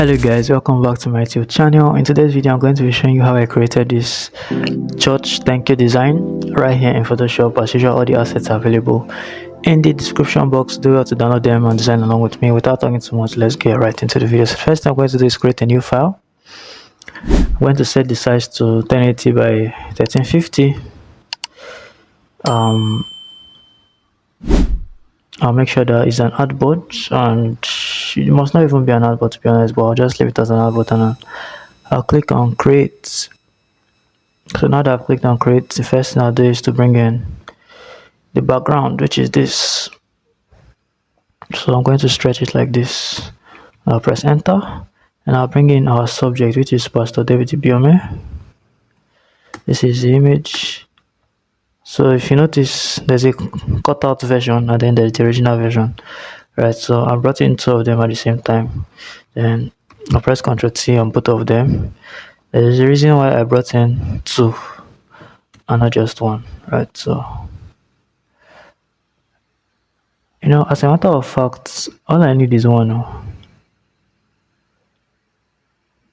Hello guys, welcome back to my YouTube channel. In today's video I'm going to be showing you how I created this church thank you design right here in Photoshop. As usual, all the assets are available in the description box. Do well to download them and design along with me. Without talking too much, let's get right into the video. So first I'm going to do is create a new file. I'm going to set the size to 1080 by 1350. I'll make sure that it's an artboard, and it must not even be an artboard to be honest, but I'll just leave it as an artboard, and I'll click on create. So now that I've clicked on create, the first thing I'll do is to bring in the background, which is this. So I'm going to stretch it like this. I'll press enter, and I'll bring in our subject, which is Pastor David Ibiome. This is the image. So if you notice, there's a cutout version and then there's the original version, right? So I brought in two of them at the same time. Then I'll press Ctrl T on both of them. There's a reason why I brought in two and not just one, right? So, as a matter of fact, all I need is one.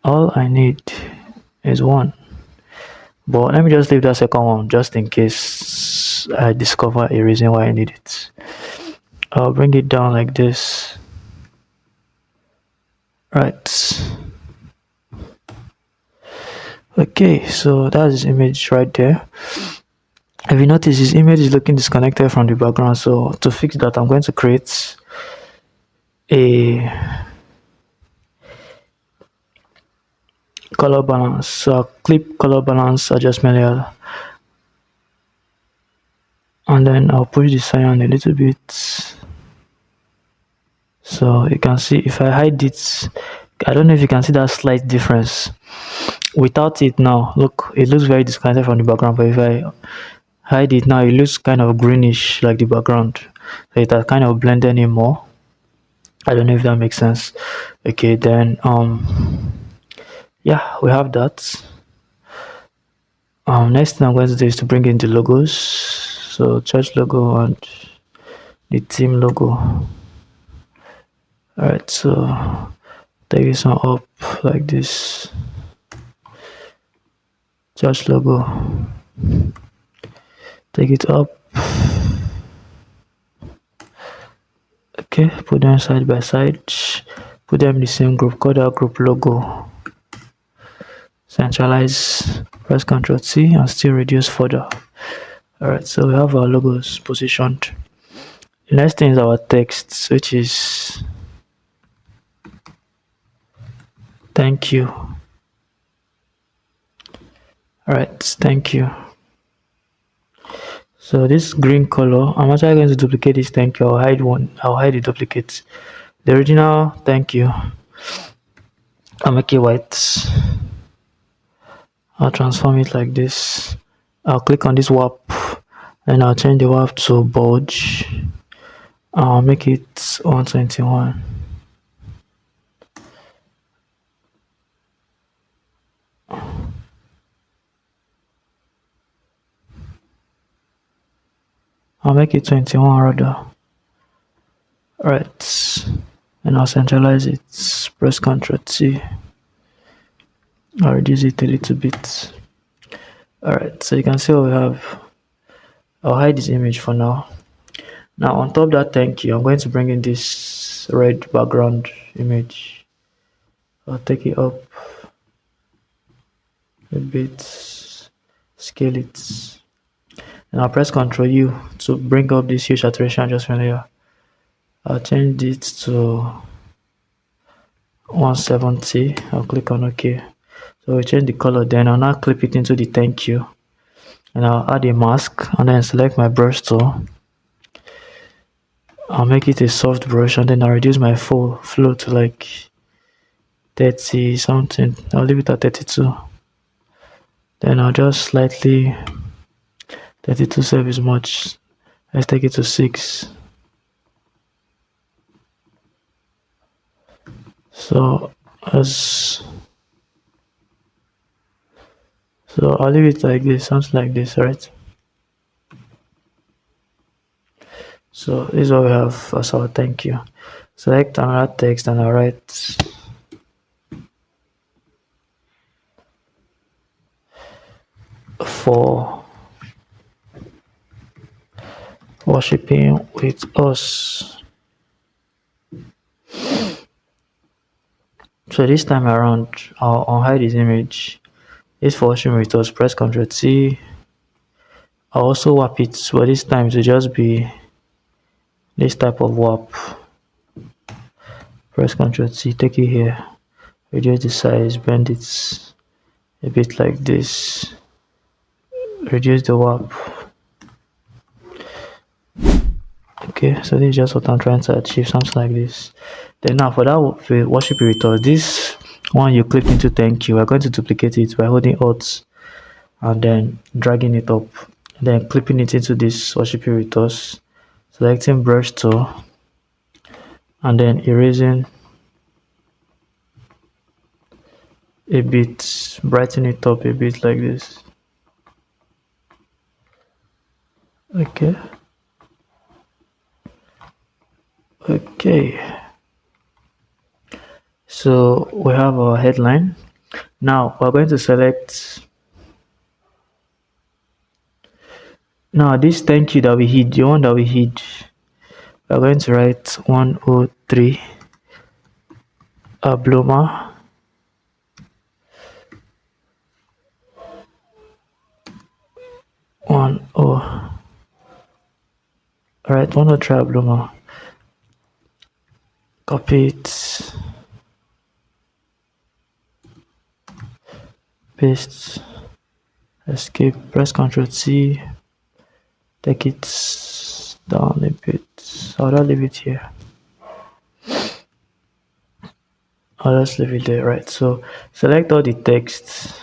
All I need is one. But let me just leave that second one just in case I discover a reason why I need it. I'll bring it down like this. Right. Okay, so that's his image right there. If you notice, his image is looking disconnected from the background. So to fix that, I'm going to create a color balance. So I'll clip color balance adjustment layer, and then I'll push the cyan a little bit. So you can see if I hide it, I don't know if you can see that slight difference. Without it now, look, it looks very disconnected from the background, but if I hide it now, it looks kind of greenish like the background. So it has kind of blended in more. I don't know if that makes sense. Okay, then yeah, we have that. Next thing I'm going to do is to bring in the logos. So church logo and the team logo. Alright, so take this one up like this. Church logo. Take it up. Okay, put them side by side. Put them in the same group. Call that group logo. Centralize. Press Ctrl T and still reduce further. Alright, so we have our logos positioned. The next thing is our text, which is thank you. Alright, thank you. So this green color, I'm actually going to duplicate this thank you. I'll hide the duplicate. The original thank you, I'll make it white. I'll transform it like this. I'll click on this warp and I'll change the warp to bulge. I'll make it 121. I'll make it 21 rather. Right, and I'll centralize it. Press Ctrl T. I'll reduce it a little bit. Alright, so you can see what we have. I'll hide this image for now. Now on top of that thank you, I'm going to bring in this red background image. I'll take it up a bit, scale it, and I'll press Ctrl U to bring up this hue saturation adjustment layer. I'll change it to 170. I'll click on OK. So we change the color, then I'll now clip it into the thank you, and I'll add a mask and then select my brush tool. I'll make it a soft brush and then I'll reduce my flow to like 30 something. I'll leave it at 32. Then I'll just slightly 32 save is much. Let's take it to 6. So I'll leave it like this, something like this, right? So this is what we have as our thank you. Select another text and I'll write for worshiping with us. So this time around, I'll unhide his image. This for worshiping with us, press Ctrl T. I'll also warp it, but this time to just be this type of warp. Press Ctrl T, take it here, reduce the size, bend it a bit like this, reduce the warp. Okay, so this is just what I'm trying to achieve, something like this. Then now for that worship with us, this one you click into thank you, we're going to duplicate it by holding Alt and then dragging it up, then clipping it into this worship with us, selecting brush tool and then erasing a bit, brighten it up a bit like this. Okay. So we have our headline. Now we're going to select, now this thank you that we hid, the one that we hid, we're going to write 103 Abloma 10. Alright, 103 Abloma. Copy it, paste, escape, press Ctrl T, take it down a bit. I'll just leave it here. I'll just leave it there, right? So select all the text,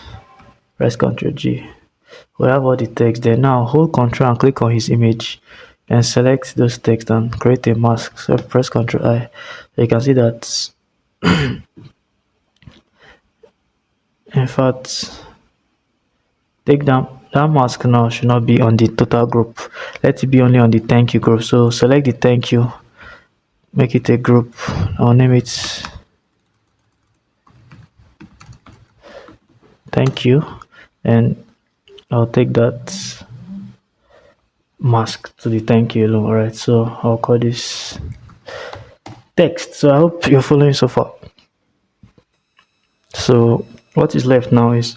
press Ctrl G. We have all the text there. Now hold Ctrl and click on his image and select those text and create a mask. So press Ctrl I. So you can see that in fact, take down that mask now should not be on the total group. Let it be only on the thank you group. So select the thank you, make it a group. I'll name it thank you, and I'll take that mask to the thank you alone. Alright, so I'll call this text. So I hope you're following so far. So what is left now is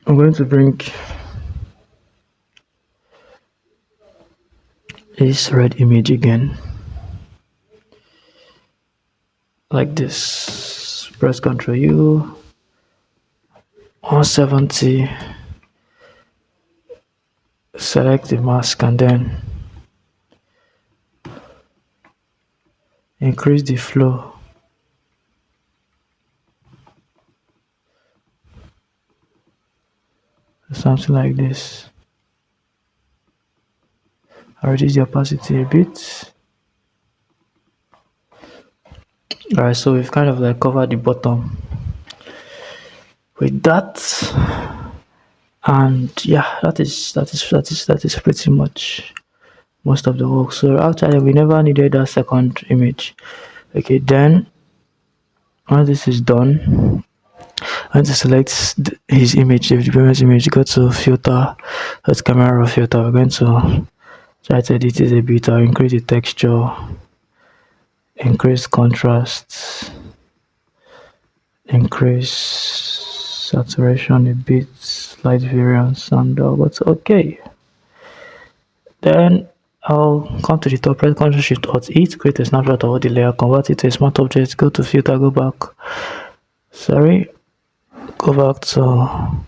I'm going to bring this red image again like this. Press Ctrl U, 170, select the mask and then increase the flow. Something like this. I reduce the opacity a bit. Alright, so we've kind of like covered the bottom with that, and yeah, that is pretty much most of the work. So actually we never needed that second image. Okay, then once this is done, I'm going to select his image, the previous image, go to filter, that's camera raw filter. We're going to try to edit it a bit, or increase the texture, increase contrast, increase saturation a bit, slight variance, and but okay. Then I'll come to the top, press Ctrl Shift Alt E to create a snapshot of all the layer, convert it to a smart object, go to filter, go back to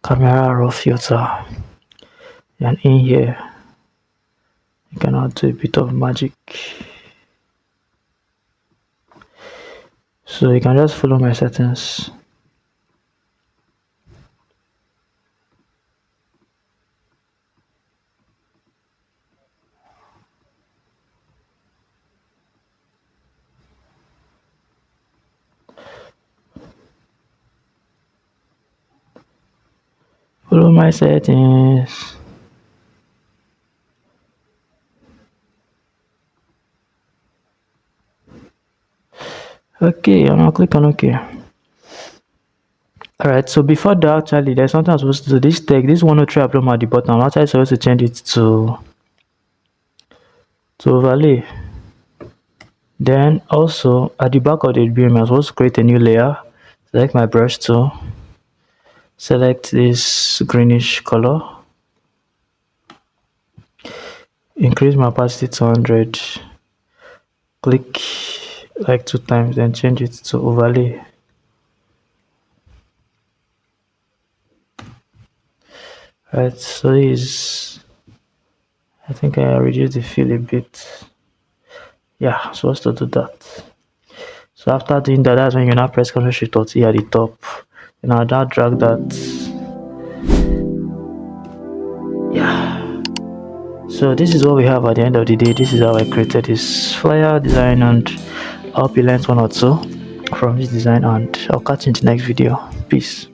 camera raw filter, and in here you can now do a bit of magic. So you can just follow my settings. Follow my settings. Okay, and I'll click on OK. Alright, so before that, actually, there's something I'm supposed to do. This tag, this 103 upload at the bottom. I'm actually supposed to change it to overlay. Then also at the back of the beam, I'm supposed to create a new layer. Select my brush tool. Select this greenish color. Increase my opacity to 100. Click like 2 times, then change it to overlay. Right, so I think I reduced the fill a bit. Yeah, I'm supposed to do that. So after doing that, that's when you now press Ctrl Shift Alt T at the top. And I'll now drag that. Yeah. So this is what we have at the end of the day. This is how I created this flyer design, and I hope you learned one or two from this design, and I'll catch you in the next video. Peace.